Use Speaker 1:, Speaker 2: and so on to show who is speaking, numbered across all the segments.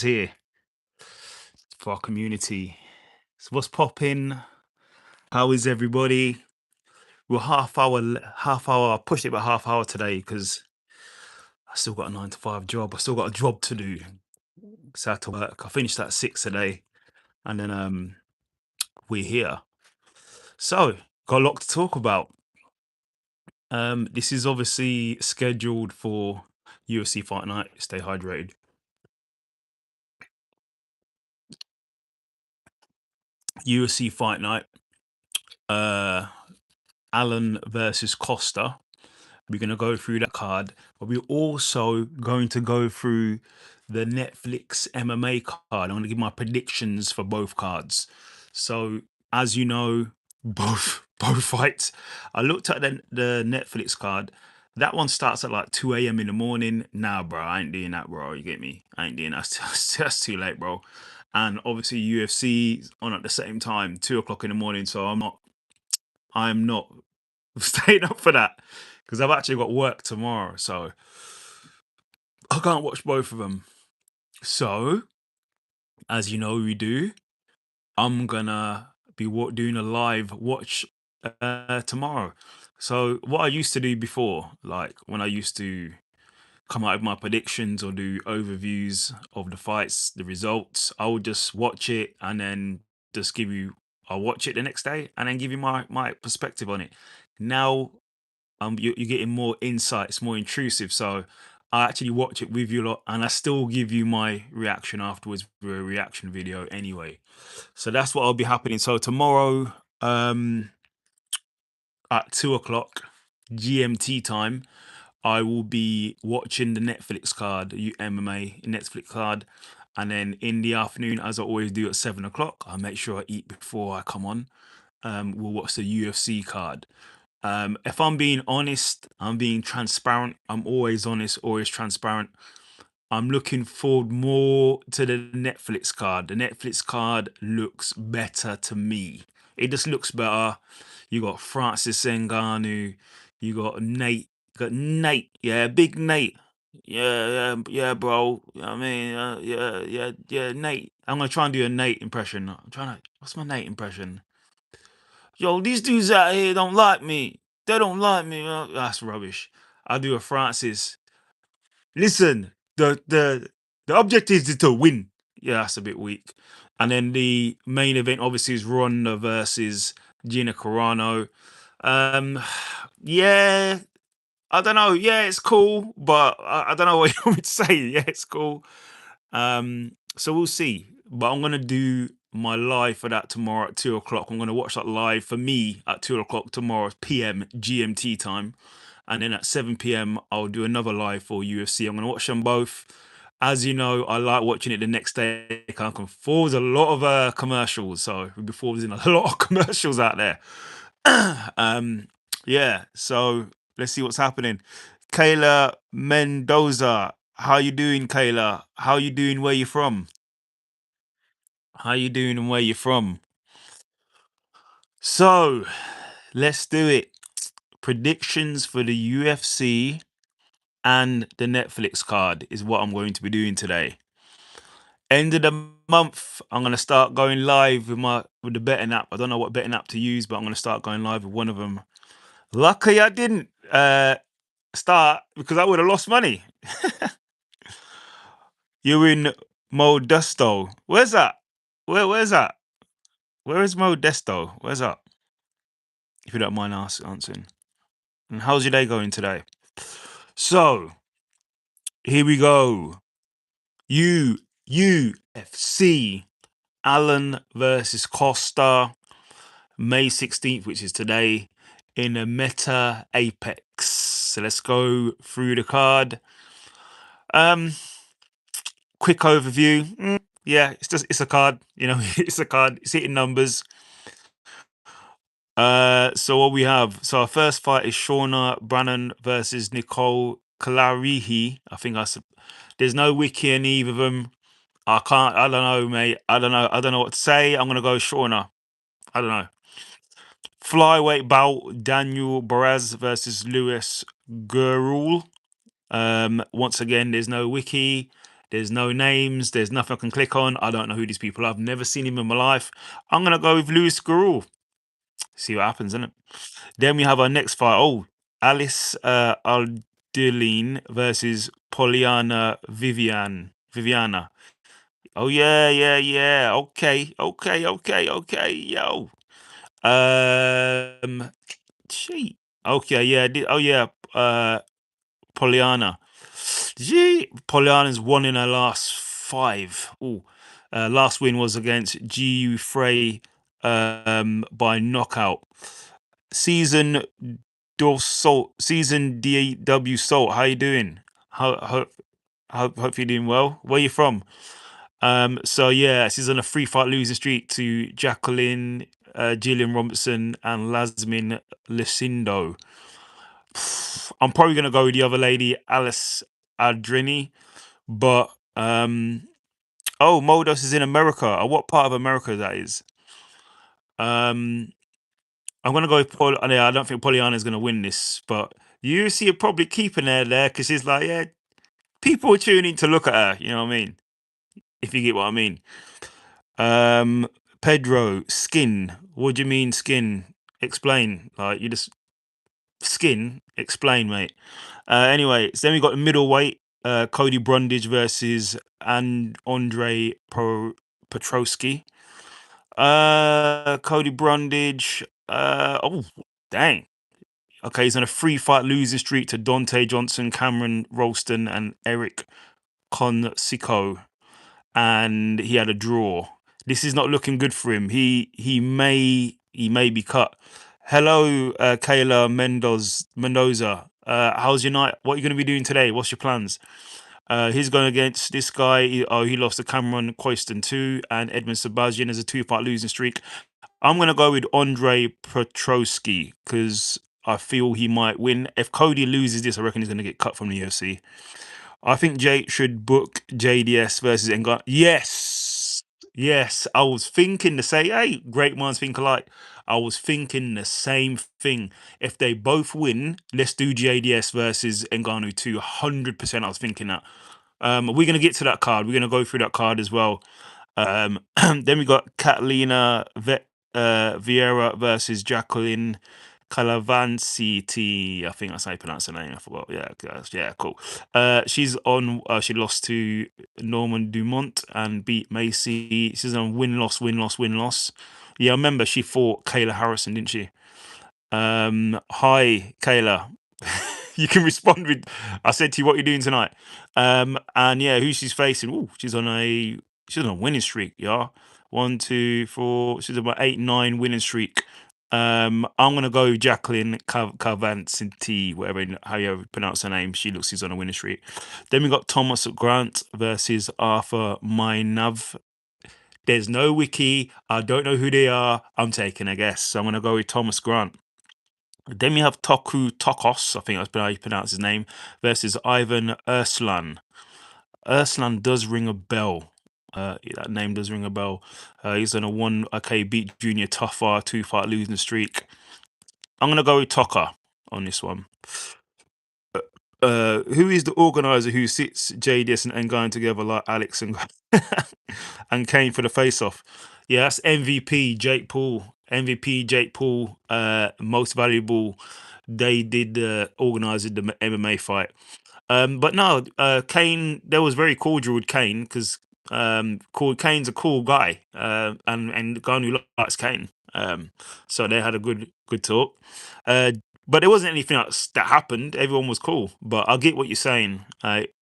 Speaker 1: here for our community. So what's popping? How is everybody? We're half hour. I pushed it by half hour today because I still got a 9 to 5 job. I still got a job to do. So I had to work. I finished at 6 today, and then we're here. So got a lot to talk about. This is obviously scheduled for UFC Fight Night. Stay hydrated. UFC Fight Night. Allen versus Costa. We're going to go through that card, but we're also going to go through the Netflix MMA card. I'm going to give my predictions for both cards. So, as you know, both fights. I looked at the Netflix card. That one starts at like 2 a.m. in the morning. Nah, bro, I ain't doing that, bro. You get me? I ain't doing that. That's too late, bro. And obviously, UFC on at the same time, 2 o'clock in the morning. So I'm not staying up for that because I've actually got work tomorrow, so I can't watch both of them. So, as you know, we do. I'm gonna be doing a live watch tomorrow. So, what I used to do before, like when I used to come out with my predictions or do overviews of the fights, the results, I would just watch it and then just give you. I'll watch it the next day and then give you my perspective on it. Now you're getting more insights, more intrusive. So I actually watch it with you lot, and I still give you my reaction afterwards with a reaction video anyway. So that's what will be happening. So tomorrow, at 2 o'clock GMT time, I will be watching the Netflix card, MMA Netflix card. And then in the afternoon, as I always do at 7 o'clock, I make sure I eat before I come on. We'll watch the UFC card. If I'm being honest, I'm being transparent. I'm always honest, always transparent. I'm looking forward more to the Netflix card. The Netflix card looks better to me. It just looks better. You got Francis Ngannou. You got Nate. Yeah, big Nate. Yeah, bro. You know what I mean, yeah, Nate. I'm gonna try and do a Nate impression. I'm trying to. What's my Nate impression? Yo, these dudes out here don't like me. They don't like me. That's rubbish. I'll do a Francis. Listen, the objective is to win. Yeah, that's a bit weak. And then the main event obviously is Ronda versus Gina Carano. Um, yeah, I don't know. Yeah, it's cool, but I don't know what you want me to say. Yeah, it's cool. So we'll see. But I'm gonna do my live for that tomorrow at 2 o'clock. I'm gonna watch that live for me at 2 o'clock tomorrow PM GMT time, and then at 7 p.m. I'll do another live for UFC. I'm gonna watch them both. As you know, I like watching it the next day. I can forward a lot of commercials, so we'll be forwarding a lot of commercials out there. Yeah. So let's see what's happening. Kayla Mendoza, how you doing, Kayla? How you doing? Where you from? How you doing and where you from? So, let's do it. Predictions for the UFC and the Netflix card is what I'm going to be doing today. End of the month, I'm gonna start going live with the betting app. I don't know what betting app to use, but I'm gonna start going live with one of them. Lucky I didn't start because I would have lost money. You're in Modesto. Where's that? Where's that? Where is Modesto? Where's that? If you don't mind answering. And how's your day going today? So here we go. UFC. Allen versus Costa. May 16th, which is today, in a Meta Apex. So let's go through the card. Quick overview. Yeah, it's a card. It's a card. It's hitting numbers. So what we have? So our first fight is Shauna Brannan versus Nicole Clarihi. I think there's no wiki in either of them. I don't know, mate. I don't know what to say. I'm gonna go Shauna. I don't know. Flyweight bout Daniel Barraz versus Lewis Gurul. Once again, there's no wiki. There's no names. There's nothing I can click on. I don't know who these people are. I've never seen him in my life. I'm gonna go with Louis Scarroll. See what happens, innit? Then we have our next fight. Oh, Alice Aldeline versus Poliana Viviana. Oh yeah, yeah, yeah. Okay, okay, okay, okay. Yo. Um, Cheat. Okay, yeah. Oh yeah. Poliana. Gee, Poliana's won in her last 5. Ooh. Last win was against Jiu Frey by knockout. Season Season DW Salt. How you doing? Hope you're doing well. Where you from? So yeah, she's on a 3-fight losing streak to Jacqueline, Gillian Robertson, and Lasmin Lucindo. I'm probably gonna go with the other lady, Alice Adrini, but oh, Modos is in America. What part of America that is? I'm gonna go with Paul. I don't think Pollyanna is gonna win this, but you see, probably keeping her there because she's like, yeah, people are tuning to look at her. You know what I mean? If you get what I mean. Pedro, skin. What do you mean skin? Explain. Like you just skin. Explain, mate. Anyway, so then we got the middleweight. Cody Brundage versus Andre Petrosky. Cody Brundage. Oh, dang. Okay, he's on a 3-fight losing streak to Dante Johnson, Cameron Ralston, and Eric Consico, and he had a draw. This is not looking good for him. He may be cut. Hello, Kayla Mendoza. How's your night? What are you going to be doing today? What's your plans? He's going against this guy. He lost to Cameron Coyston too, and Edmund Sebastian as a 2-fight losing streak. I'm going to go with Andre Petrosky because I feel he might win. If Cody loses this, I reckon he's going to get cut from the UFC. I think Jake should book JDS versus Ngannou. Yes. Yes. I was thinking to say, hey, great minds think alike. I was thinking the same thing. If they both win, let's do JDS versus Ngannou 200%. I was thinking that. We're going to get to that card. We're going to go through that card as well. Then we got Catalina Vieira versus Jacqueline Calavanziti. I think that's how you pronounce her name. I forgot. Yeah, guys. Yeah, cool. She's on. She lost to Norman Dumont and beat Macy. She's on win-loss, win-loss, win-loss. Yeah, I remember she fought Kayla Harrison, didn't she? Hi, Kayla. You can respond with, I said to you, what you're doing tonight. And yeah, who she's facing. Ooh, she's on a winning streak, yeah. 1, 2, 4. She's about 8, 9 winning streak. I'm gonna go Jacqueline Carvanti, how you pronounce her name. She's on a winning streak. Then we got Thomas Grant versus Arthur Minav. There's no wiki. I don't know who they are. I'm taking a guess. So I'm gonna go with Thomas Grant. Then we have Tokos, I think that's how you pronounce his name, versus Ivan Urslan. Urslan does ring a bell. That name does ring a bell. He's on a beat Junior Tougher, 2-fight losing streak. I'm gonna go with Toka on this one. Who is the organizer who sits JDS and going together like Alex and and Kane for the face-off? Yeah, that's MVP Jake Paul. MVP Jake Paul. Most valuable. They did organize the MMA fight. But no, Kane. That was very cordial with Kane because Kane's a cool guy. And the guy who likes Kane. So they had a good talk. But there wasn't anything else that happened. Everyone was cool. But I get what you're saying.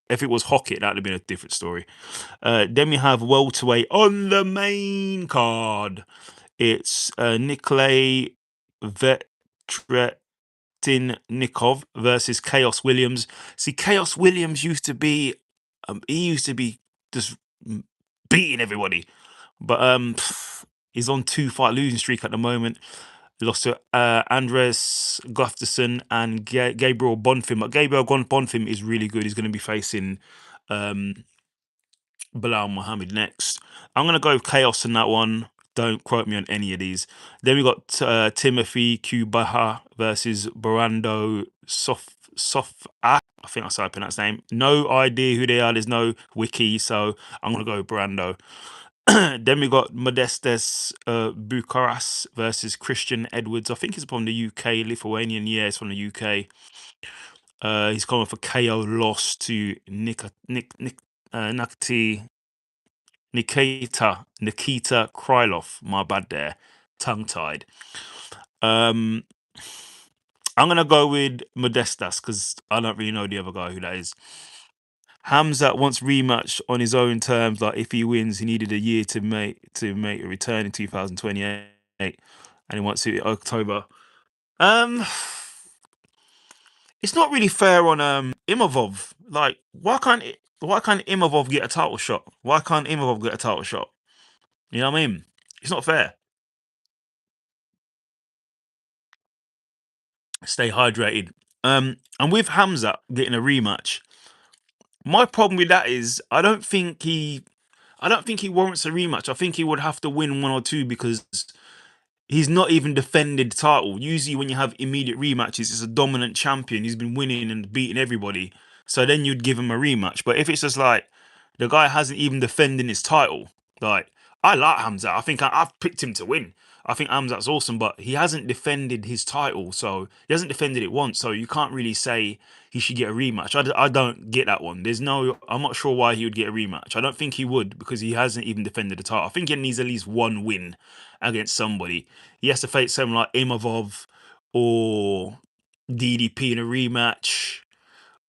Speaker 1: If it was Hockett, that would have been a different story. Then we have welterweight on the main card. It's Nikolay Vetretnikov versus Chaos Williams. See, Chaos Williams used to be just beating everybody, but he's on 2-fight losing streak at the moment. He lost to Andres Gustafsson and Gabriel Bonfim. But Gabriel Bonfim is really good. He's going to be facing Bilal Muhammad next. I'm going to go with Chaos in that one. Don't quote me on any of these. Then we got Timothy Kubaha versus Barando I think that's how I pronounce his name. No idea who they are. There's no wiki, so I'm gonna go Brando. Then we got Modestes Bukaras versus Christian Edwards. I think he's from the UK, Lithuanian. Yeah, he's from the UK. He's coming for KO loss to Nikita Krylov. My bad there, tongue tied. I'm gonna go with Modestas because I don't really know the other guy who that is. Hamzat wants rematch on his own terms. Like if he wins, he needed a year to make a return in 2028, and he wants it in October. Um, it's not really fair on Imavov. Like why can't Imavov get a title shot? Why can't Imavov get a title shot? You know what I mean? It's not fair. Stay hydrated. And with Hamzat getting a rematch, my problem with that is I don't think he warrants a rematch. I think he would have to win one or two because he's not even defended the title. Usually, when you have immediate rematches, it's a dominant champion. He's been winning and beating everybody. So then you'd give him a rematch. But if it's just like the guy hasn't even defended his title, like I like Hamza. I think I've picked him to win. I think Hamzat's awesome, but he hasn't defended his title. So he hasn't defended it once. So you can't really say he should get a rematch. I don't get that one. I'm not sure why he would get a rematch. I don't think he would because he hasn't even defended the title. I think he needs at least one win against somebody. He has to face someone like Imavov or DDP in a rematch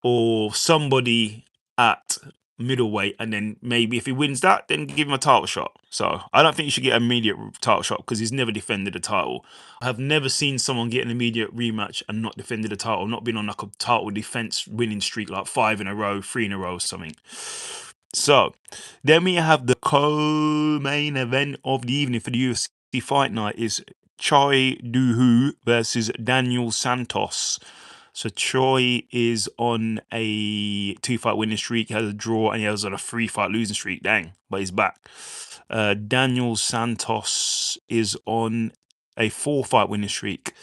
Speaker 1: or somebody at middleweight, and then maybe if he wins that, then give him a title shot. So I don't think you should get an immediate title shot because he's never defended a title. I have never seen someone get an immediate rematch and not defended a title, not been on like a title defense winning streak like 5 in a row, 3 in a row, or something. So then we have the co-main event of the evening for the UFC fight night is Choi Doo-hoo versus Daniel Santos. So Choi is on a 2-fight winning streak, he has a draw, and he has on a 3-fight losing streak. Dang, but he's back. Daniel Santos is on a 4-fight winning streak.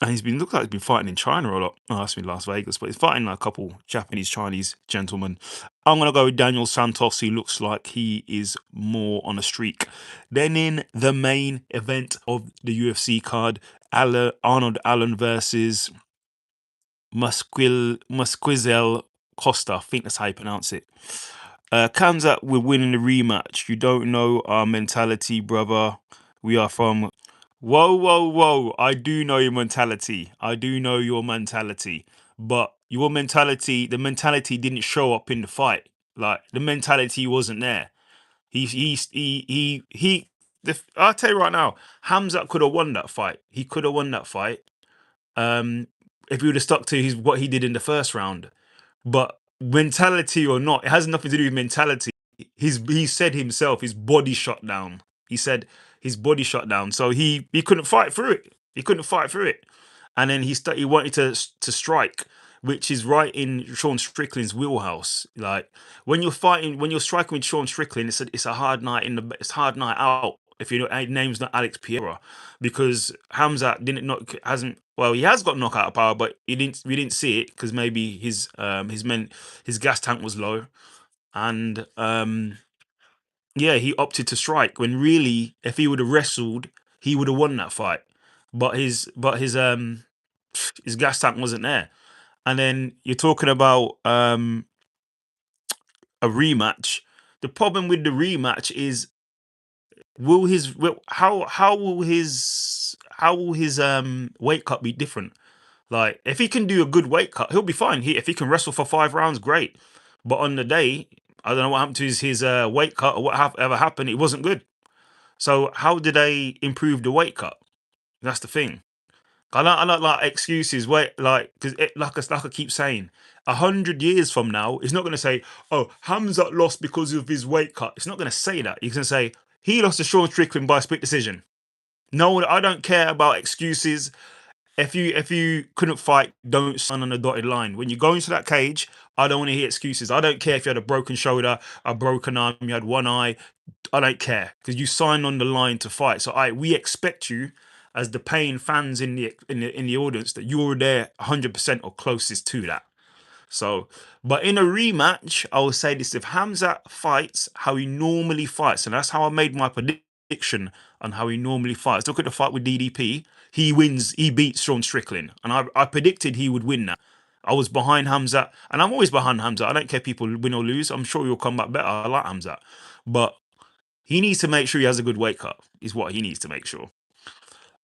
Speaker 1: And looks like he's been fighting in China a lot. Oh, that's been Las Vegas, but he's fighting like a couple Japanese, Chinese gentlemen. I'm going to go with Daniel Santos, who looks like he is more on a streak. Then in the main event of the UFC card, Arnold Allen versus Musquizel Costa. I think that's how you pronounce it. Kamzat, we're winning the rematch. You don't know our mentality, brother. We are from... Whoa, whoa, whoa. I do know your mentality. I do know your mentality. But your mentality, the mentality didn't show up in the fight. Like, the mentality wasn't there. I'll tell you right now, Hamzat could have won that fight. He could have won that fight. If he would have stuck to what he did in the first round. But mentality or not, it has nothing to do with mentality. He said himself, his body shut down. He said his body shut down, so he couldn't fight through it. He couldn't fight through it, and then he wanted to strike, which is right in Sean Strickland's wheelhouse. Like when you're striking with Sean Strickland, it's a hard night it's a hard night out. If your name's not Alex Pereira, because Hamzat he has got knockout power, but we didn't see it because maybe his gas tank was low, and yeah, he opted to strike when really if he would have wrestled, he would have won that fight. But his gas tank wasn't there. And then you're talking about a rematch. The problem with the rematch is how will his weight cut be different? Like if he can do a good weight cut, he'll be fine. If he can wrestle for 5 rounds, great. But on the day, I don't know what happened to his weight cut or ever happened. It wasn't good. So how did they improve the weight cut? That's the thing. I don't like excuses. Wait, like because like I keep saying, 100 years from now, it's not going to say, "Oh, Hamzat lost because of his weight cut." It's not going to say that. It's going to say he lost to Sean Strickland by a split decision. No, I don't care about excuses. If you couldn't fight, don't sign on the dotted line. When you go into that cage, I don't want to hear excuses. I don't care if you had a broken shoulder, a broken arm, you had one eye. I don't care because you signed on the line to fight. So we expect you as the paying fans in the audience that you were there 100% or closest to that. So, but in a rematch, I will say this: if Hamza fights how he normally fights, and that's how I made my prediction on how he normally fights. Look at the fight with DDP. He wins. He beats Sean Strickland, and I predicted he would win that. I was behind Hamza, and I'm always behind Hamza. I don't care if people win or lose. I'm sure he'll come back better. I like Hamza, but he needs to make sure he has a good weight cut. Is what he needs to make sure.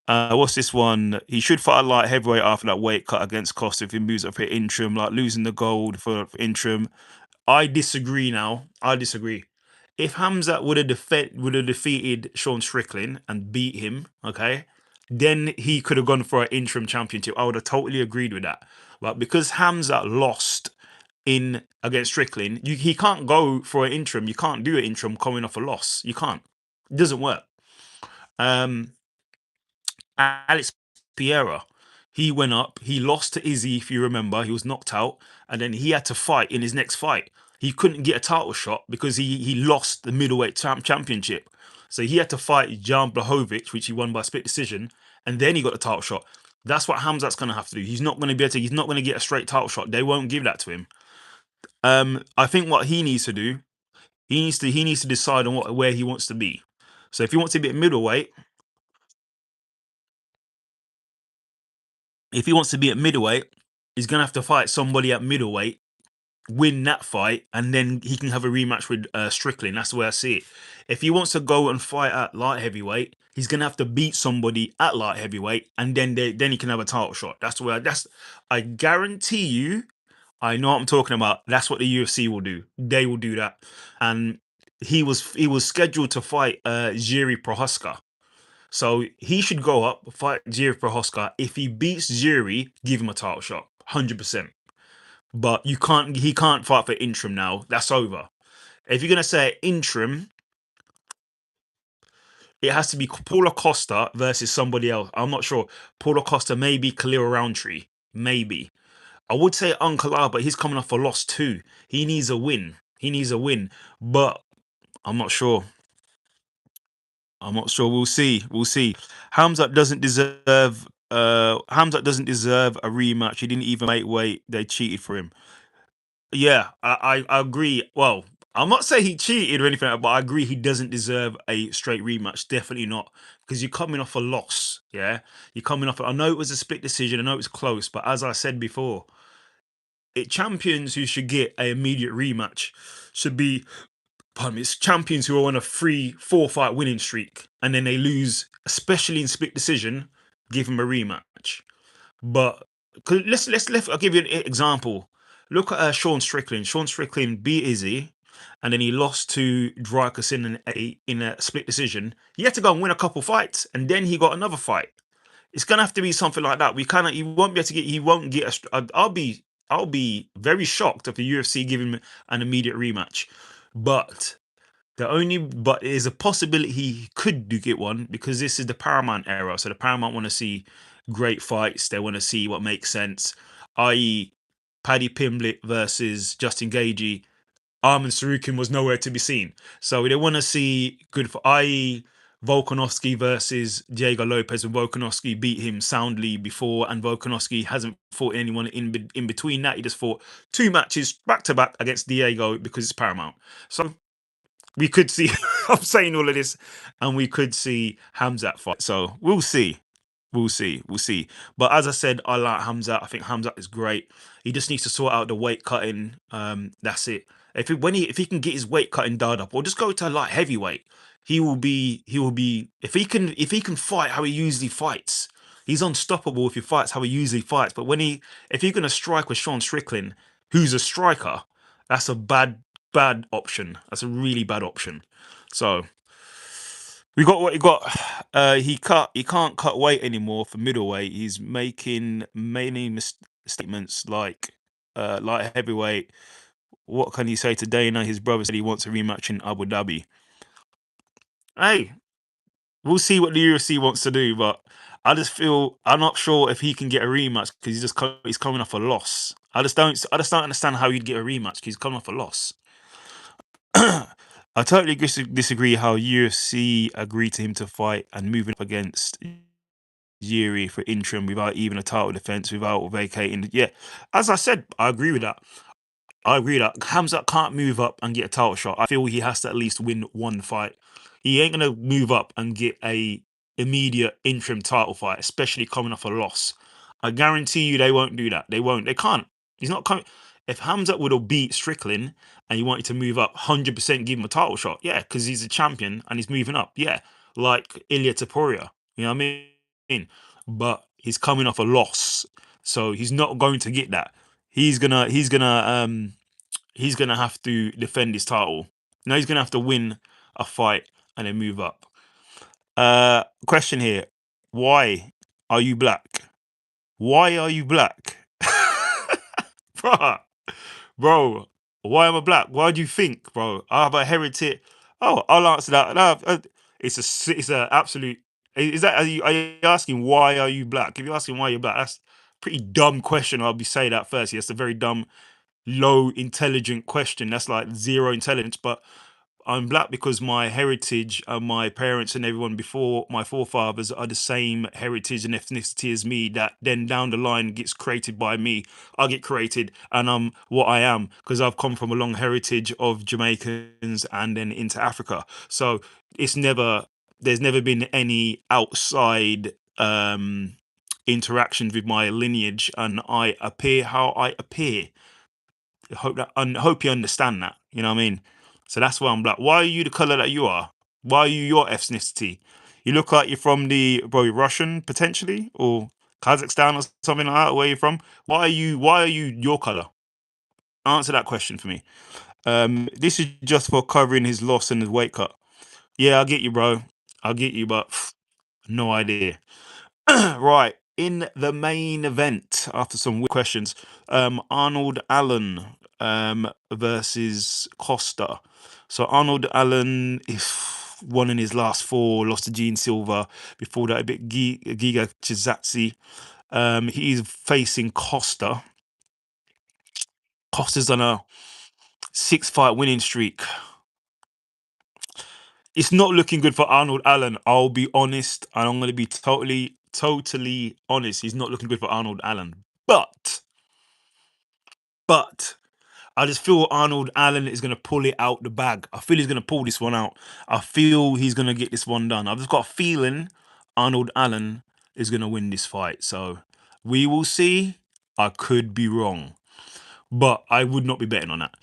Speaker 1: What's this one? He should fight a light heavyweight after that weight cut against Costa if he moves up for interim, like losing the gold for interim. I disagree now. I disagree. If Hamza would have defeated Sean Strickland and beat him, okay, then he could have gone for an interim championship. I would have totally agreed with that. But because Hamza lost in against Strickland, he can't go for an interim. You can't do an interim coming off a loss. You can't. It doesn't work. Um, Alex Pereira, he went up, he lost to Izzy, if you remember, he was knocked out, and then he had to fight in his next fight. He couldn't get a title shot because he lost the middleweight championship. So he had to fight Jan Blachowicz, which he won by split decision, and then he got the title shot. That's what Hamzat's gonna have to do. He's not gonna be able to, he's not gonna get a straight title shot. They won't give that to him. I think what he needs to do, he needs to decide on where he wants to be. So if he wants to be at middleweight, if he wants to be at middleweight, he's gonna have to fight somebody at middleweight, win that fight, and then he can have a rematch with Strickland. That's the way I see it. If he wants to go and fight at light heavyweight, he's gonna have to beat somebody at light heavyweight, and then he can have a title shot. That's the way. I guarantee you. I know what I'm talking about. That's what the UFC will do. They will do that. And he was scheduled to fight Jiri Prohaska. So he should go up, fight Jiri Prohaska. If he beats Jiri, give him a title shot. 100%. But he can't fight for interim now. That's over. If you're gonna say interim, it has to be Paulo Costa versus somebody else. I'm not sure. Paulo Costa, maybe Khalil Roundtree. Maybe. I would say Uncle, but he's coming off a loss too. He needs a win. He needs a win. But I'm not sure. I'm not sure. We'll see. We'll see. Hamzat doesn't deserve. Hamzat doesn't deserve a rematch. He didn't even make weight. They cheated for him. Yeah, I agree. Well, I'm not saying he cheated or anything, but I agree he doesn't deserve a straight rematch. Definitely not, because you're coming off a loss. Yeah, you're coming off. I know it was a split decision. I know it was close, but as I said before, champions who should get an immediate rematch should be, pardon me, it's champions who are on a 3-4 fight winning streak, and then they lose, especially in split decision. Give them a rematch. But I'll give you an example. Look at Sean Strickland. Sean Strickland beat Izzy, and then he lost to Dreykus in a split decision. He had to go and win a couple fights, and then he got another fight. It's gonna have to be something like that. He won't be able to get. He won't get. I'll be very shocked if the UFC give him an immediate rematch. But but there's a possibility he could do get one, because this is the Paramount era. So the Paramount want to see great fights. They want to see what makes sense, i.e., Paddy Pimblett versus Justin Gagey. Armin Sarukin was nowhere to be seen. So they want to see good for, i.e., Volkanovski versus Diego Lopez, and Volkanovski beat him soundly before, and Volkanovski hasn't fought anyone in between that. He just fought 2 matches back to back against Diego because it's Paramount. So we could see. I'm saying all of this, and we could see Hamzat fight. So we'll see. We'll see. We'll see. But as I said, I like Hamzat. I think Hamzat is great. He just needs to sort out the weight cutting. That's it. If he can get his weight cutting dialed up, or just go to light heavyweight, he will be if he can fight how he usually fights. He's unstoppable if he fights how he usually fights. But if you're gonna strike with Sean Strickland, who's a striker, that's a bad option. That's a really bad option. So we got what he got. He can't cut weight anymore for middleweight. He's making many statements like heavyweight. What can he say to Dana? His brother said he wants a rematch in Abu Dhabi. Hey, we'll see what the UFC wants to do, but I just feel I'm not sure if he can get a rematch because he's coming off a loss. I just don't understand how he'd get a rematch because he's coming off a loss. I totally disagree how UFC agreed to him to fight and moving up against Yuri for interim without even a title defense, without vacating. Yeah, as I said, I agree with that. I agree that Hamzat can't move up and get a title shot. I feel he has to at least win one fight. He ain't gonna move up and get a immediate interim title fight, especially coming off a loss. I guarantee you they won't do that. They won't. They can't. He's not coming. If Hamzat would have beat Strickland and you wanted to move up, 100% give him a title shot. Yeah, because he's a champion and he's moving up. Yeah, like Ilya Taporia. You know what I mean? But he's coming off a loss, so he's not going to get that. He's gonna have to defend his title. Now he's gonna have to win a fight and then move up. Question here: why are you black? Why are you black, bro? Bro, why am I black? Why do you think, bro? I have a heritage. Oh, I'll answer that. No, it's a absolute. Is that are you asking why are you black? If you're asking why you're black, that's a pretty dumb question. I'll be say that first. Yes, a very dumb, low intelligent question. That's like zero intelligence. But I'm black because my heritage and my parents and everyone before my forefathers are the same heritage and ethnicity as me. That then down the line gets created by me. I get created and I'm what I am because I've come from a long heritage of Jamaicans and then into Africa. So it's never there's never been any outside interactions with my lineage, and I appear how I appear. Hope you understand that. You know what I mean? So that's why I'm black. Why are you the color that you are? Why are you your ethnicity? You look like you're from the probably Russian potentially or Kazakhstan or something like that. Where you from? Why are you your color? Answer that question for me. This is just for covering his loss and his weight cut. Yeah, I get you, bro. I get you, but no idea. Right. In the main event, after some weird questions, Arnold Allen versus Costa. So Arnold Allen, if won in his last four, lost to Gene Silva. Before that, a bit Giga Chizatsi. He's facing Costa. Costa's on a 6-fight winning streak. It's not looking good for Arnold Allen. I'll be honest, and I'm going to be totally honest. He's not looking good for Arnold Allen. But I just feel Arnold Allen is going to pull it out the bag. I feel he's going to pull this one out. I feel he's going to get this one done. I've just got a feeling Arnold Allen is going to win this fight. So we will see. I could be wrong, but I would not be betting on that.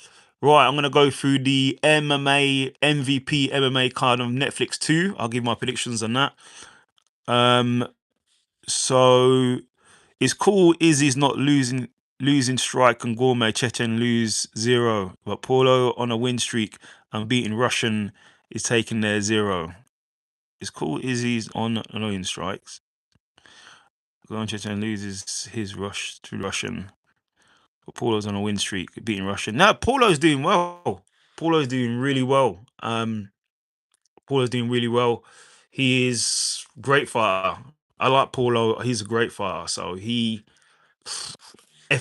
Speaker 1: Right, I'm going to go through the MMA MVP MMA card on Netflix 2. I'll give my predictions on that. So it's cool. Izzy's not losing strike and Gourmet Chechen lose 0. But Paulo on a win streak and beating Russian is taking their 0. It's cool. Izzy's on annoying strikes. Gourmet Chechen loses his rush to Russian. But Paulo's on a win streak, beating Russian. Now Paulo's doing well. Paulo's doing really well. Paulo's doing really well. He is great fighter. I like Paulo. He's a great fighter. So if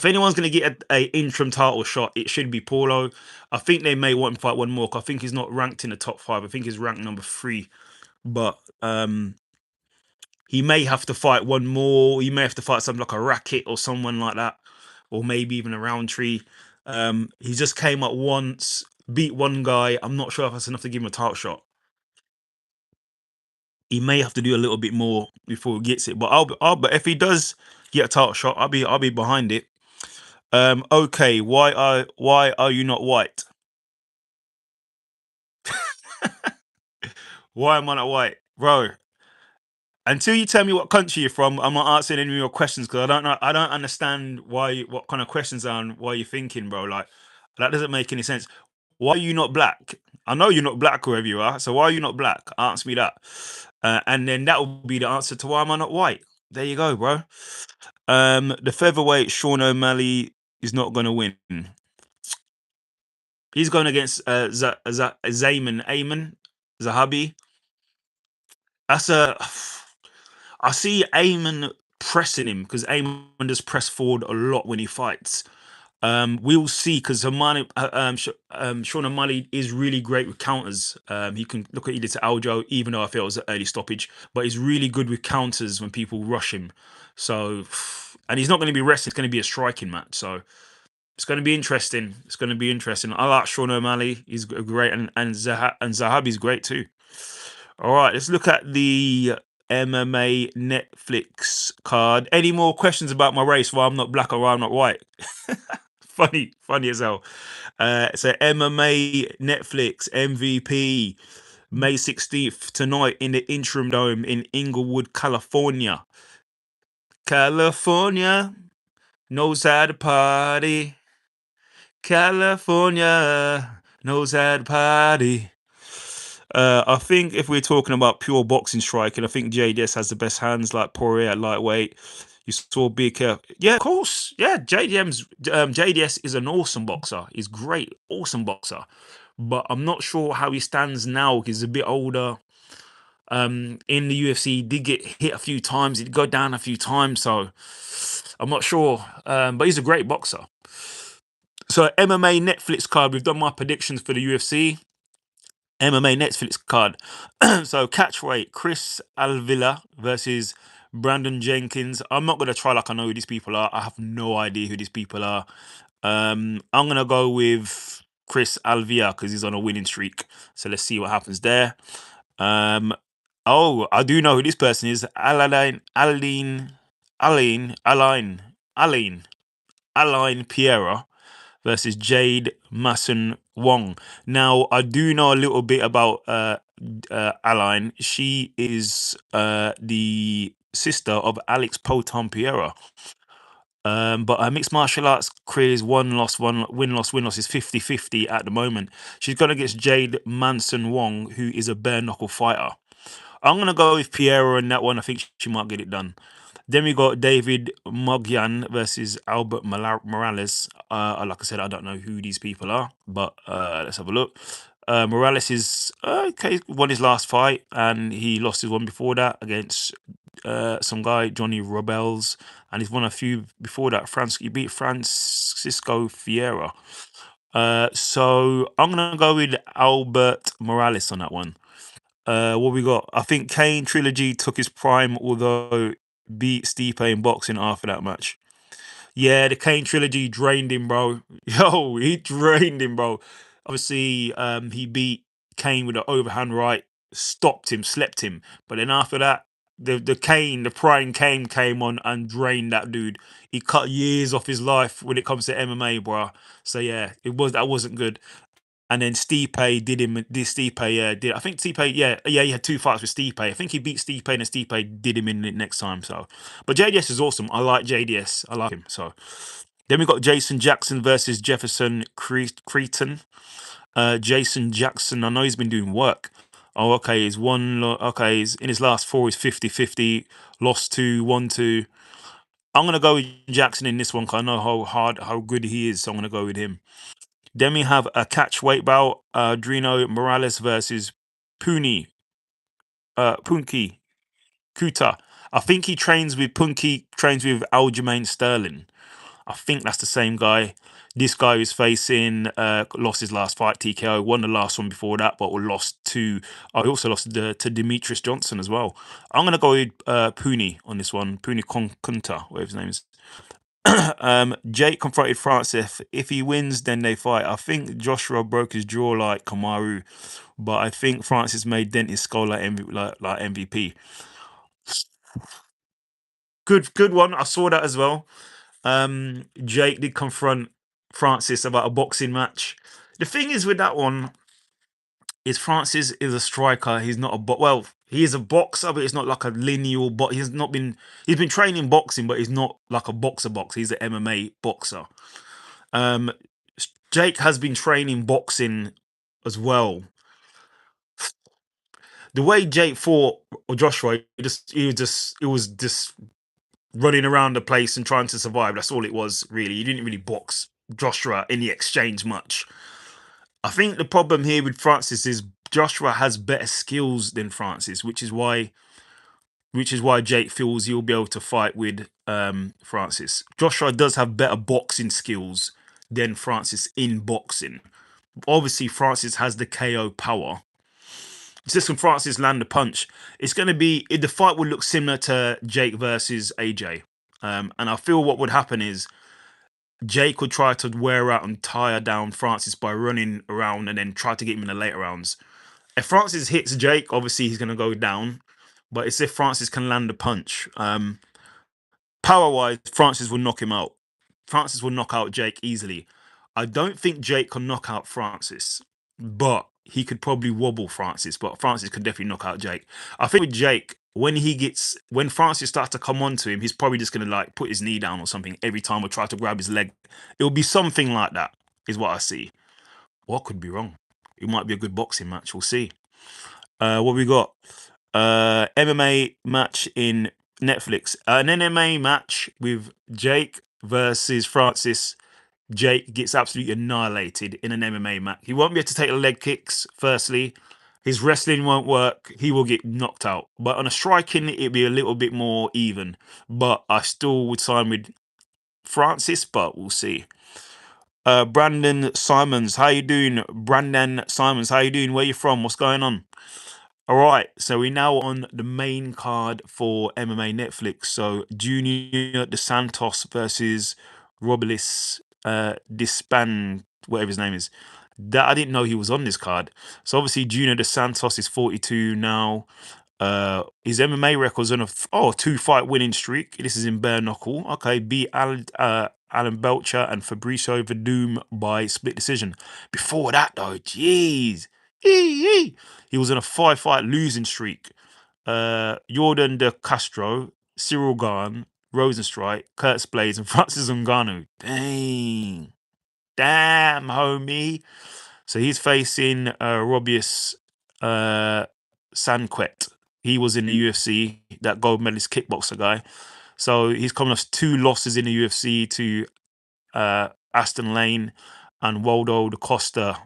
Speaker 1: anyone's going to get a interim title shot, it should be Paulo. I think they may want him to fight one more. I think he's not ranked in the top 5. I think he's ranked number 3. But he may have to fight one more. He may have to fight something like a Racket or someone like that, or maybe even a Roundtree. He just came up once, beat one guy. I'm not sure if that's enough to give him a title shot. He may have to do a little bit more before he gets it. But but if he does get a title shot, I'll be behind it. Okay, why are you not white? Why am I not white, bro? Until you tell me what country you're from, I'm not answering any of your questions because I don't know. I don't understand what kind of questions are and why you're thinking, bro. Like that doesn't make any sense. Why are you not black? I know you're not black wherever you are. So why are you not black? Answer me that, and then that will be the answer to why am I not white. There you go, bro. The featherweight Sean O'Malley is not going to win. He's going against Ayman Zahabi. That's a. I see Ayman pressing him because Ayman does press forward a lot when he fights. We'll see because Sean O'Malley is really great with counters. He can look at either to Aljo, even though I feel it was an early stoppage, but he's really good with counters when people rush him. So, and he's not going to be wrestling; it's going to be a striking match. So it's going to be interesting. It's going to be interesting. I like Sean O'Malley; he's great, and Zahabi's great too. All right, let's look at the MMA Netflix card. Any more questions about my race? Why I'm not black or why I'm not white? Funny as hell. So MMA Netflix MVP May 16th tonight in the Interim Dome in Inglewood, California. California knows how to party. California knows how to party. I think if we're talking about pure boxing striking, I think JDS has the best hands, like Poirier at lightweight. You saw Big, yeah, of course, yeah. JDS is an awesome boxer. He's great, awesome boxer. But I'm not sure how he stands now. He's a bit older. In the UFC, he did get hit a few times. He'd go down a few times, so I'm not sure. But he's a great boxer. So MMA Netflix card. We've done my predictions for the UFC. MMA Netflix card. So catchweight Chris Alvila versus Brandon Jenkins. I'm not gonna try like I know who these people are. I have no idea who these people are. I'm gonna go with Chris Alvila because he's on a winning streak. So let's see what happens there. Oh, I do know who this person is. Aline Piera versus Jade Mason Wong. Now, I do know a little bit about Aline. She is the sister of Alex Poton Piera. But her mixed martial arts career is one loss, one win loss is 50-50 at the moment. She's gone against Jade Manson Wong, who is a bare knuckle fighter. I'm gonna go with Piera in that one. I think she might get it done. Then we got David Mogyan versus Albert Morales. Like I said, I don't know who these people are, but let's have a look. Morales is okay. Won his last fight, and he lost his one before that against some guy Johnny Robels, and he's won a few before that. He beat Francisco Fiera. So I'm gonna go with Albert Morales on that one. What we got? I think Kane Trilogy took his prime, although beat Stipe in boxing after that match. Yeah, the Kane Trilogy drained him, bro. Yo, he drained him, bro. Obviously, he beat Kane with an overhand right, stopped him, slept him. But then after that, the prime Kane came on and drained that dude. He cut years off his life when it comes to MMA, bro. So yeah, that wasn't good. And then Stipe did him. This Stipe, yeah, did I think Stipe? Yeah, he had two fights with Stipe. I think he beat Stipe, and then Stipe did him in it next time. So, but JDS is awesome. I like JDS. I like him. So, then we got Jason Jackson versus Jefferson Cretan. Jason Jackson, I know he's been doing work. Oh, okay. Okay, he's in his last four. He's 50-50. Lost two, won two. I'm gonna go with Jackson in this one because I know how good he is. So I'm gonna go with him. Then we have a catch weight bout, Drino Morales versus Puni, Punky Kuta. I think he trains with Punky, trains with Aljamain Sterling. I think that's the same guy. This guy is facing, lost his last fight, TKO, won the last one before that, but lost to, he also lost to Demetrius Johnson as well. I'm going to go with Puni on this one, Puni Kunta, whatever his name is. Jake confronted Francis. If he wins, then they fight. I think Joshua broke his jaw like Kamaru, but I think Francis made dent his skull like MVP. Good one. I saw that as well. Jake did confront Francis about a boxing match. The thing is with that one is Francis is a striker. He's not well, he is a boxer, but it's not like a lineal. But he's been training boxing, but he's not like a boxer. He's an MMA boxer. Um, Jake has been training boxing as well. The way Jake fought Joshua, it was just running around the place and trying to survive. That's all it was, really. He didn't really box Joshua in the exchange much. I think the problem here with Francis is Joshua has better skills than Francis, which is why Jake feels he'll be able to fight with Francis. Joshua does have better boxing skills than Francis in boxing. Obviously, Francis has the KO power. It's just when Francis land a punch, it's going to be the fight would look similar to Jake versus AJ. And I feel what would happen is Jake would try to wear out and tire down Francis by running around and then try to get him in the later rounds. If Francis hits Jake, obviously he's going to go down. But it's if Francis can land a punch. Power wise, Francis will knock him out. Francis will knock out Jake easily. I don't think Jake can knock out Francis, but he could probably wobble Francis. But Francis could definitely knock out Jake. I think with Jake, when Francis starts to come onto him, he's probably just gonna like put his knee down or something every time or try to grab his leg. It will be something like that, is what I see. What could be wrong? It might be a good boxing match. We'll see. What we got? MMA match in Netflix. An MMA match with Jake versus Francis. Jake gets absolutely annihilated in an MMA match. He won't be able to take the leg kicks, firstly. His wrestling won't work. He will get knocked out. But on a striking, it'd be a little bit more even. But I still would sign with Francis, but we'll see. Brandon Simons, how you doing? Brandon Simons, how you doing? Where you from? What's going on? All right, so we're now on the main card for MMA Netflix. So Junior Dos Santos versus Robles Dispan, whatever his name is. That I didn't know he was on this card. So obviously Junior Dos Santos is 42 now. His MMA record's on a 2-fight winning streak. This is in bare knuckle. Okay, beat Alan Belcher and Fabricio Verdum by split decision. Before that though, jeez. He was on a 5-fight losing streak. Jordan De Castro, Cyril Gahn, Rosenstrike, Curtis Blades, and Francis Ngannou. Damn, homie. So he's facing Robius Sanquet. He was in the UFC, that gold medalist kickboxer guy. So he's coming off 2 losses in the UFC to Aston Lane and Waldo da Costa.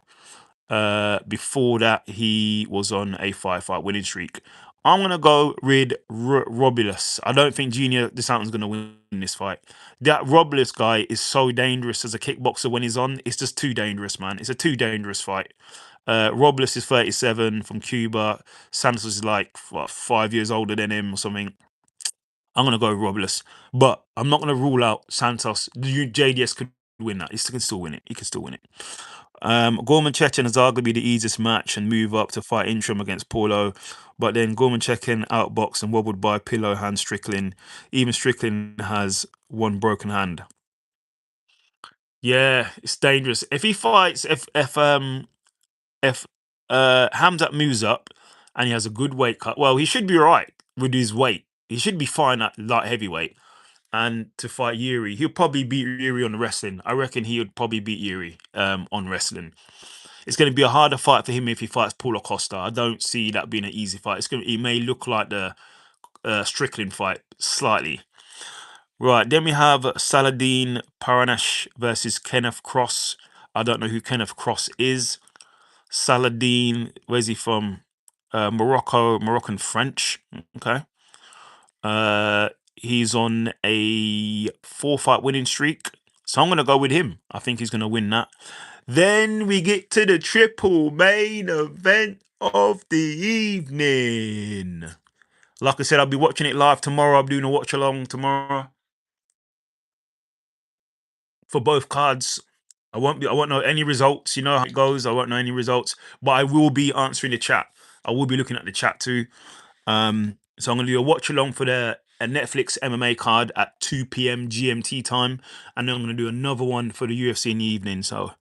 Speaker 1: Before that, he was on a 5-fight winning streak. I'm gonna go with Robulus. I don't think Junior DeSanto's gonna win this fight. That Robulus guy is so dangerous as a kickboxer when he's on. It's just too dangerous, man. It's a too dangerous fight. Robulus is 37 from Cuba. Santos is like 5 years older than him or something. I'm gonna go with Robulus, but I'm not gonna rule out Santos. JDS could win that. He can still win it. He can still win it. Gorman Chechen is arguably the easiest match and move up to fight interim against Paulo, but then Gorman Chechen outboxed and wobbled by Pillow Hand Strickland. Even Strickland has one broken hand. Yeah, it's dangerous. If he fights, if Hamzat moves up and he has a good weight cut, well, he should be right with his weight. He should be fine at light heavyweight. And to fight Yuri, he'll probably beat Yuri on the wrestling. I reckon he would probably beat Yuri on wrestling. It's going to be a harder fight for him if he fights Paulo Costa. I don't see that being an easy fight. It may look like the Strickland fight slightly. Right, then we have Saladin Paranash versus Kenneth Cross. I don't know who Kenneth Cross is. Saladin, where's he from? Moroccan French. Okay. He's on a 4-fight winning streak. So I'm going to go with him. I think he's going to win that. Then we get to the triple main event of the evening. Like I said, I'll be watching it live tomorrow. I'm doing a watch along tomorrow for both cards. I won't know any results. You know how it goes. I won't know any results, but I will be answering the chat. I will be looking at the chat too. So I'm gonna do a watch along for a Netflix MMA card at 2 p.m. GMT time, and then I'm gonna do another one for the UFC in the evening. So,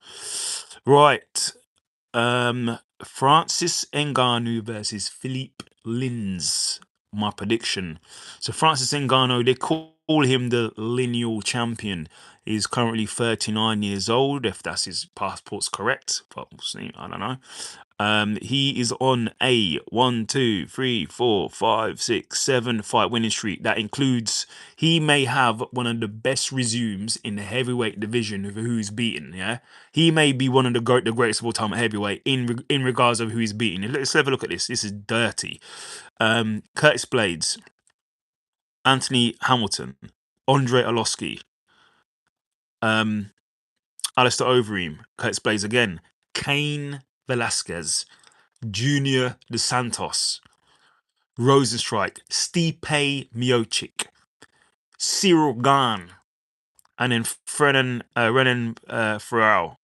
Speaker 1: right, Francis Ngannou versus Philippe Lins. My prediction. So Francis Ngannou, they call him the lineal champion. He's currently 39 years old, if that's his passport's correct. But we'll see. I don't know. He is on a 1, 2, 3, 4, 5, 6, 7 fight winning streak. That includes he may have one of the best resumes in the heavyweight division of who's beaten. Yeah, he may be one of the greatest of all time at heavyweight in regards of who he's beaten. Let's have a look at this. This is dirty. Curtis Blades, Anthony Hamilton, Andre Arlovski, Alistair Overeem, Curtis Blaze again, Cain Velasquez, Junior Dos Santos, Rosenstrike, Stipe Miocic, Cyril Gahn, and then Renan Ferreira.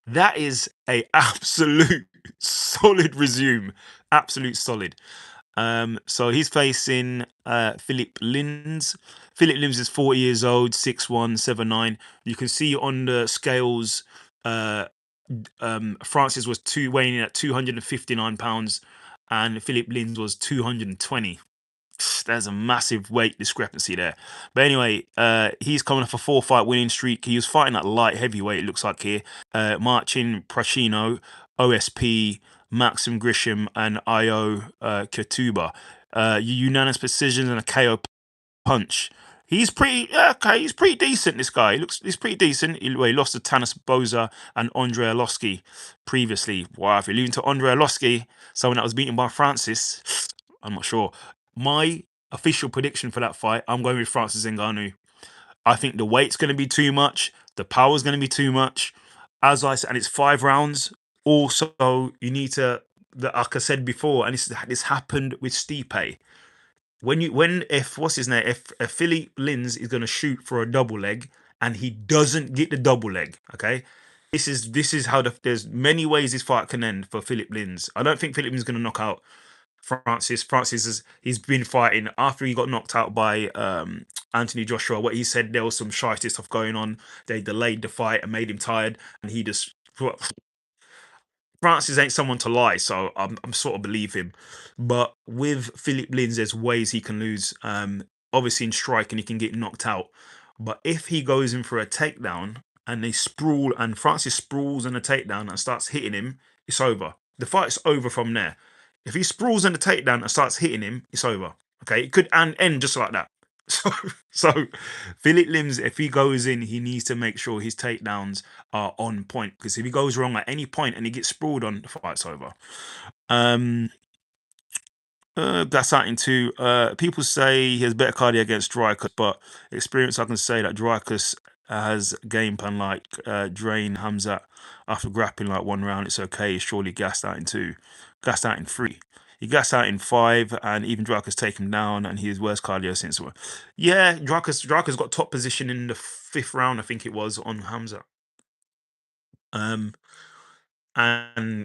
Speaker 1: That is a absolute solid resume. Absolute solid. So he's facing Philip Lins. Philip Lins is 40 years old, 6'1", 7'9". You can see on the scales, Francis was weighing in at 259 pounds, and Philip Lins was 220. There's a massive weight discrepancy there. But anyway, he's coming off a 4-fight winning streak. He was fighting at light heavyweight, it looks like here. Marcin Prashino, OSP, Maxim Grisham, and Io Ketuba. Unanimous decisions and a KO punch. He's pretty okay. He's pretty decent. This guy. He's pretty decent. He lost to Tanis Boza and Andre Arlovski previously. Wow, if you're leaving to Andre Arlovski, someone that was beaten by Francis, I'm not sure. My official prediction for that fight, I'm going with Francis Ngannou. I think the weight's going to be too much. The power's going to be too much. As I said, and it's 5 rounds. Also, you need to, like I said before, and this happened with Stipe. If what's his name? If Philip Lins is going to shoot for a double leg and he doesn't get the double leg, okay, this is how there's many ways this fight can end for Philip Lins. I don't think Philip Lins is going to knock out Francis. He's been fighting after he got knocked out by Anthony Joshua. What he said, there was some shitey stuff going on. They delayed the fight and made him tired, and he just Francis ain't someone to lie, so I'm sort of believe him. But with Philip Lins, there's ways he can lose. Obviously in striking, he can get knocked out. But if he goes in for a takedown and they sprawl and Francis sprawls on a takedown and starts hitting him, it's over. The fight's over from there. If he sprawls on the takedown and starts hitting him, it's over. Okay, it could end just like that. So Philip Lims, if he goes in, he needs to make sure his takedowns are on point. Because if he goes wrong at any point and he gets sprawled on, the fight's over. That's out into people say he has better cardio against Dreykus, but experience I can say that Dreykus has game plan like drain Hamzat after grappling like 1 round. It's okay. He's surely gassed out in 2, gassed out in 3. He gassed out in 5, and even Dreykus take him down, and he's worst cardio since. Yeah, Dreykus got top position in the 5th round, I think it was, on Hamzat. And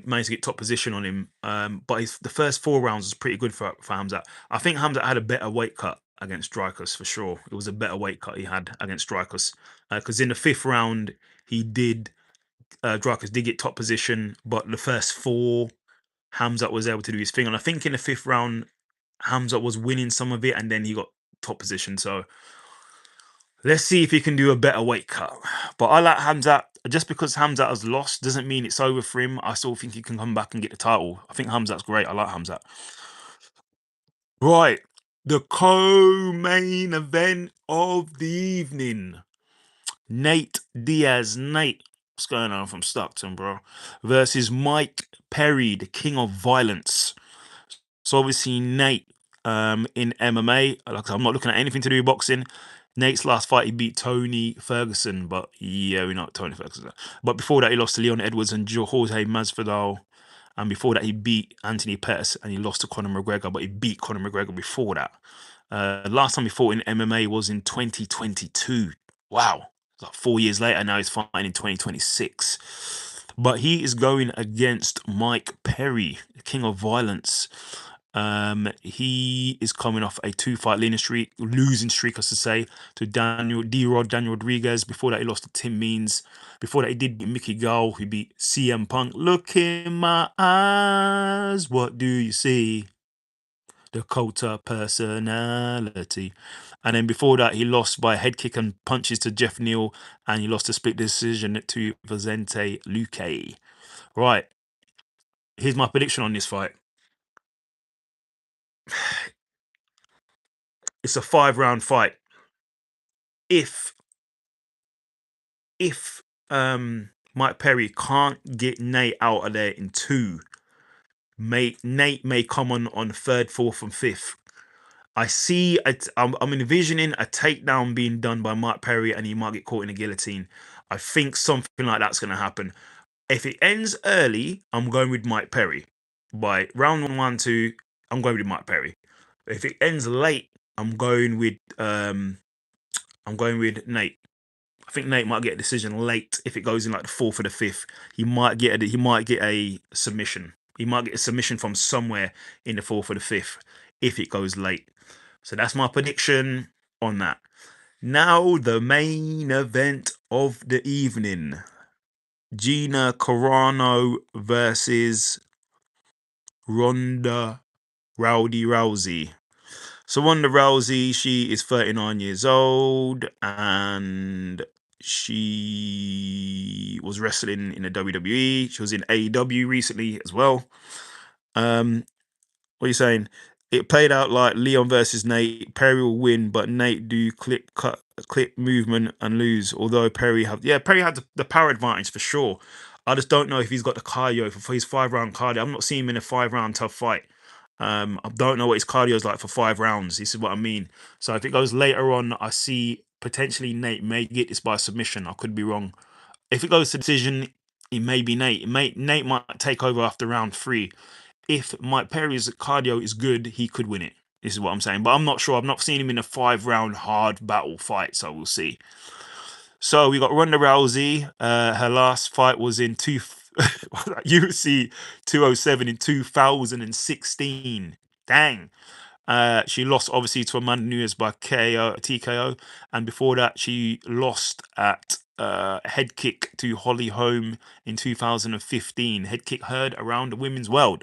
Speaker 1: managed to get top position on him. But the first 4 rounds was pretty good for Hamzat. I think Hamzat had a better weight cut against Dreykus for sure. It was a better weight cut he had against Dreykus. Because in the 5th round, Dreykus did get top position, but the first 4, Hamzat was able to do his thing. And I think in the 5th round, Hamzat was winning some of it, and then he got top position. So let's see if he can do a better weight cut. But I like Hamzat. Just because Hamzat has lost doesn't mean it's over for him. I still think he can come back and get the title. I think Hamzat's great. I like Hamzat. Right. The co-main event of the evening. Nate Diaz. Nate, what's going on from Stockton, bro? Versus Mike Perry, the king of violence. So obviously Nate in MMA, like I'm not looking at anything to do with boxing. Nate's last fight, he beat Tony Ferguson, but yeah, we know Tony Ferguson. But before that, he lost to Leon Edwards and Jorge Masvidal. And before that, he beat Anthony Pettis and he lost to Conor McGregor, but he beat Conor McGregor before that. Last time he fought in MMA was in 2022. Wow. Like 4 years later, now he's fighting in 2026. But he is going against Mike Perry, the king of violence. He is coming off a 2-fight losing streak, I should say, to Daniel Rodriguez. Before that, he lost to Tim Means. Before that, he did beat Mickey Gall, who beat CM Punk. Look in my eyes, what do you see? Dakota personality. And then before that, he lost by head kick and punches to Jeff Neal, and he lost a split decision to Vicente Luque. Right. Here's my prediction on this fight. It's a 5-round fight. If Mike Perry can't get Nate out of there in 2, Nate may come on 3rd, 4th, and 5th. I see. I'm envisioning a takedown being done by Mike Perry, and he might get caught in a guillotine. I think something like that's going to happen. If it ends early, I'm going with Mike Perry. By round one, two, I'm going with Mike Perry. If it ends late, I'm going with Nate. I think Nate might get a decision late if it goes in like the fourth or the fifth. He might get a submission. He might get a submission from somewhere in the fourth or the fifth if it goes late. So that's my prediction on that. Now the main event of the evening. Gina Carano versus Ronda Rousey. So Ronda Rousey, she is 39 years old and she was wrestling in the WWE. She was in AEW recently as well. What are you saying? It played out like Leon versus Nate. Perry will win, but Nate do clip movement and lose. Although Perry had the power advantage for sure. I just don't know if he's got the cardio for his 5 round cardio. I'm not seeing him in a 5 round tough fight. I don't know what his cardio is like for 5 rounds. This is what I mean. So if it goes later on, I see potentially Nate may get this by submission. I could be wrong. If it goes to decision, it may be Nate. Nate might take over after round 3. If Mike Perry's cardio is good, he could win it. This is what I'm saying. But I'm not sure. I've not seen him in a 5 round hard battle fight, so we'll see. So we got Ronda Rousey. Her last fight was in UFC 207 in 2016. Dang. She lost obviously to Amanda Nunes by TKO, and before that she lost at head kick to Holly Holm in 2015. Head kick heard around the women's world.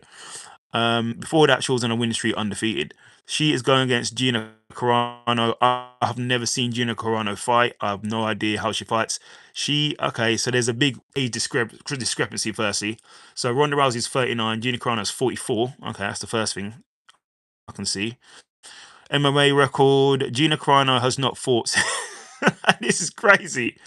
Speaker 1: Before that, she was on a win streak, undefeated. She is going against Gina Carano. I have never seen Gina Carano fight. I have no idea how she fights. So there's a big age discrepancy, firstly. So Ronda Rousey's 39, Gina Carano's 44. Okay, that's the first thing I can see. MMA record, Gina Carano has not fought. This is crazy.